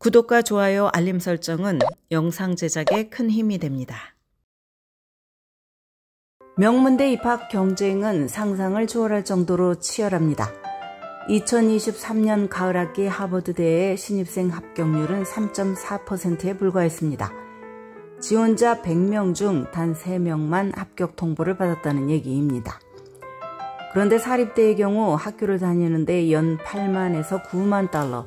구독과 좋아요, 알림 설정은 영상 제작에 큰 힘이 됩니다. 명문대 입학 경쟁은 상상을 초월할 정도로 치열합니다. 2023년 가을학기 하버드대의 신입생 합격률은 3.4%에 불과했습니다. 지원자 100명 중 단 3명만 합격 통보를 받았다는 얘기입니다. 그런데 사립대의 경우 학교를 다니는데 연 8만에서 9만 달러,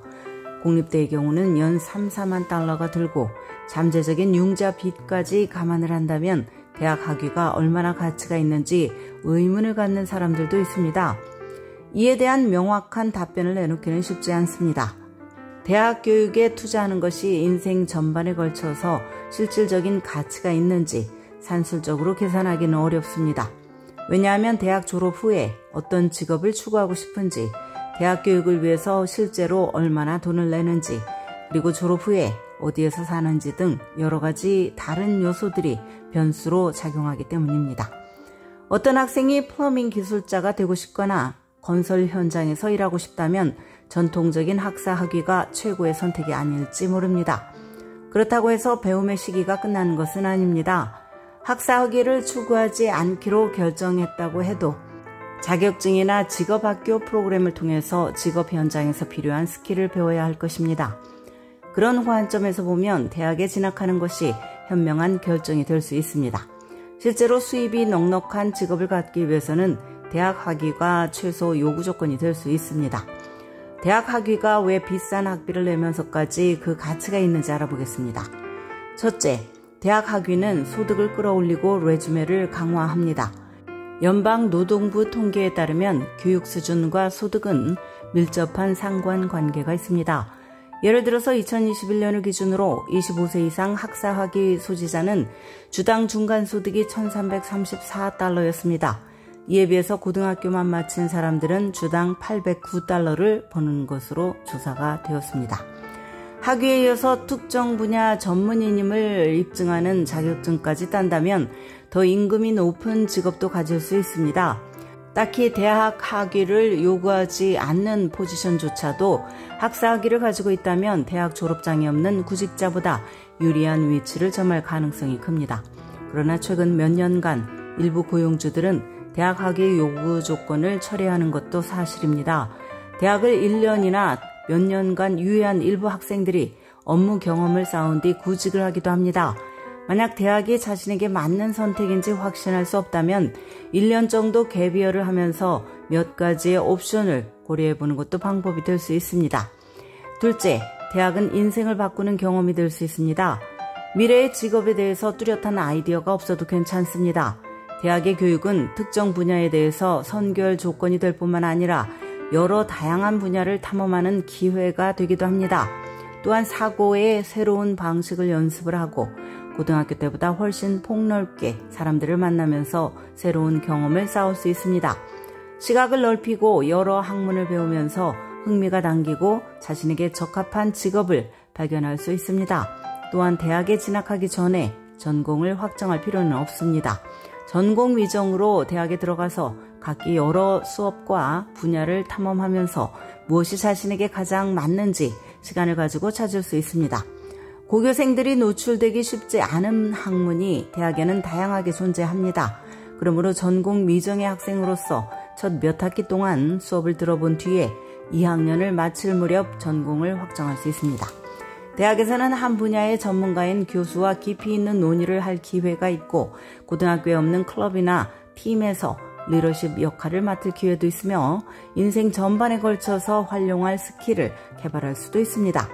공립대의 경우는 연 3, 4만 달러가 들고 잠재적인 융자 빚까지 감안을 한다면 대학 학위가 얼마나 가치가 있는지 의문을 갖는 사람들도 있습니다. 이에 대한 명확한 답변을 내놓기는 쉽지 않습니다. 대학 교육에 투자하는 것이 인생 전반에 걸쳐서 실질적인 가치가 있는지 산술적으로 계산하기는 어렵습니다. 왜냐하면 대학 졸업 후에 어떤 직업을 추구하고 싶은지, 대학 교육을 위해서 실제로 얼마나 돈을 내는지, 그리고 졸업 후에 어디에서 사는지 등 여러 가지 다른 요소들이 변수로 작용하기 때문입니다. 어떤 학생이 플러밍 기술자가 되고 싶거나 건설 현장에서 일하고 싶다면 전통적인 학사 학위가 최고의 선택이 아닐지 모릅니다. 그렇다고 해서 배움의 시기가 끝나는 것은 아닙니다. 학사 학위를 추구하지 않기로 결정했다고 해도 자격증이나 직업학교 프로그램을 통해서 직업 현장에서 필요한 스킬을 배워야 할 것입니다. 그런 관점에서 보면 대학에 진학하는 것이 현명한 결정이 될 수 있습니다. 실제로 수입이 넉넉한 직업을 갖기 위해서는 대학 학위가 최소 요구 조건이 될 수 있습니다. 대학 학위가 왜 비싼 학비를 내면서까지 그 가치가 있는지 알아보겠습니다. 첫째, 대학 학위는 소득을 끌어올리고 레주메를 강화합니다. 연방노동부 통계에 따르면 교육 수준과 소득은 밀접한 상관관계가 있습니다. 예를 들어서 2021년을 기준으로 25세 이상 학사 학위 소지자는 주당 중간소득이 1,334달러였습니다. 이에 비해서 고등학교만 마친 사람들은 주당 809달러를 버는 것으로 조사가 되었습니다. 학위에 이어서 특정 분야 전문인임을 입증하는 자격증까지 딴다면 더 임금이 높은 직업도 가질 수 있습니다. 딱히 대학 학위를 요구하지 않는 포지션조차도 학사 학위를 가지고 있다면 대학 졸업장이 없는 구직자보다 유리한 위치를 점할 가능성이 큽니다. 그러나 최근 몇 년간 일부 고용주들은 대학 학위 요구 조건을 철회하는 것도 사실입니다. 대학을 1년이나 몇 년간 유예한 일부 학생들이 업무 경험을 쌓은 뒤 구직을 하기도 합니다. 만약 대학이 자신에게 맞는 선택인지 확신할 수 없다면 1년 정도 갭이어를 하면서 몇 가지의 옵션을 고려해보는 것도 방법이 될 수 있습니다. 둘째, 대학은 인생을 바꾸는 경험이 될 수 있습니다. 미래의 직업에 대해서 뚜렷한 아이디어가 없어도 괜찮습니다. 대학의 교육은 특정 분야에 대해서 선결 조건이 될 뿐만 아니라 여러 다양한 분야를 탐험하는 기회가 되기도 합니다. 또한 사고의 새로운 방식을 연습을 하고 고등학교 때보다 훨씬 폭넓게 사람들을 만나면서 새로운 경험을 쌓을 수 있습니다. 시각을 넓히고 여러 학문을 배우면서 흥미가 당기고 자신에게 적합한 직업을 발견할 수 있습니다. 또한 대학에 진학하기 전에 전공을 확정할 필요는 없습니다. 전공 위정으로 대학에 들어가서 각기 여러 수업과 분야를 탐험하면서 무엇이 자신에게 가장 맞는지 시간을 가지고 찾을 수 있습니다. 고교생들이 노출되기 쉽지 않은 학문이 대학에는 다양하게 존재합니다. 그러므로 전공 미정의 학생으로서 첫 몇 학기 동안 수업을 들어본 뒤에 2학년을 마칠 무렵 전공을 확정할 수 있습니다. 대학에서는 한 분야의 전문가인 교수와 깊이 있는 논의를 할 기회가 있고 고등학교에 없는 클럽이나 팀에서 리더십 역할을 맡을 기회도 있으며 인생 전반에 걸쳐서 활용할 스킬을 개발할 수도 있습니다.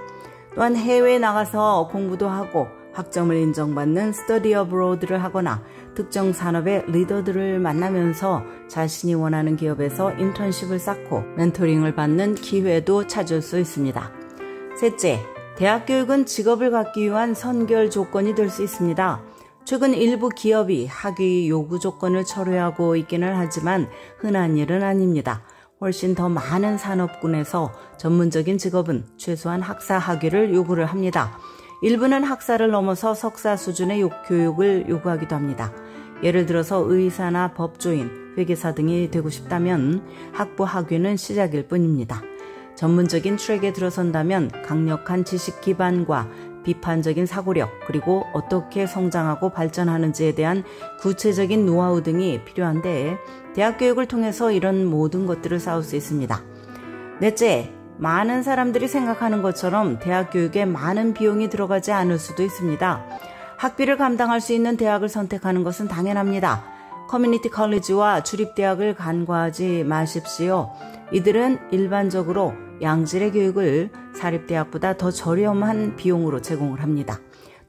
또한 해외에 나가서 공부도 하고 학점을 인정받는 스터디 어브로드를 하거나 특정 산업의 리더들을 만나면서 자신이 원하는 기업에서 인턴십을 쌓고 멘토링을 받는 기회도 찾을 수 있습니다. 셋째, 대학 교육은 직업을 갖기 위한 선결 조건이 될 수 있습니다. 최근 일부 기업이 학위 요구 조건을 철회하고 있기는 하지만 흔한 일은 아닙니다. 훨씬 더 많은 산업군에서 전문적인 직업은 최소한 학사 학위를 요구를 합니다. 일부는 학사를 넘어서 석사 수준의 교육을 요구하기도 합니다. 예를 들어서 의사나 법조인, 회계사 등이 되고 싶다면 학부 학위는 시작일 뿐입니다. 전문적인 트랙에 들어선다면 강력한 지식 기반과 비판적인 사고력, 그리고 어떻게 성장하고 발전하는지에 대한 구체적인 노하우 등이 필요한데 대학 교육을 통해서 이런 모든 것들을 쌓을 수 있습니다. 넷째, 많은 사람들이 생각하는 것처럼 대학 교육에 많은 비용이 들어가지 않을 수도 있습니다. 학비를 감당할 수 있는 대학을 선택하는 것은 당연합니다. 커뮤니티 컬리지와 주립대학을 간과하지 마십시오. 이들은 일반적으로 양질의 교육을 사립대학보다 더 저렴한 비용으로 제공을 합니다.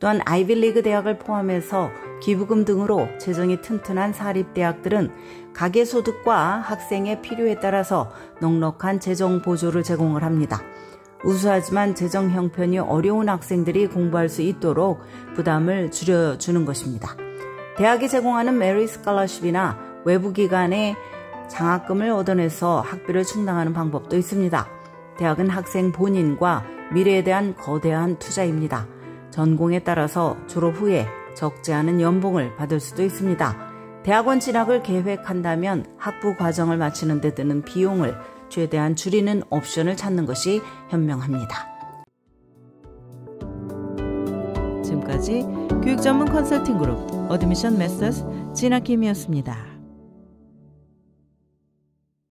또한 아이비리그 대학을 포함해서 기부금 등으로 재정이 튼튼한 사립대학들은 가계소득과 학생의 필요에 따라서 넉넉한 재정 보조를 제공을 합니다. 우수하지만 재정 형편이 어려운 학생들이 공부할 수 있도록 부담을 줄여주는 것입니다. 대학이 제공하는 메리 스칼러십이나 외부 기관의 장학금을 얻어내서 학비를 충당하는 방법도 있습니다. 대학은 학생 본인과 미래에 대한 거대한 투자입니다. 전공에 따라서 졸업 후에 적지 않은 연봉을 받을 수도 있습니다. 대학원 진학을 계획한다면 학부 과정을 마치는 데 드는 비용을 최대한 줄이는 옵션을 찾는 것이 현명합니다. 지금까지 교육 전문 컨설팅 그룹 어드미션 메서스 진학김이었습니다.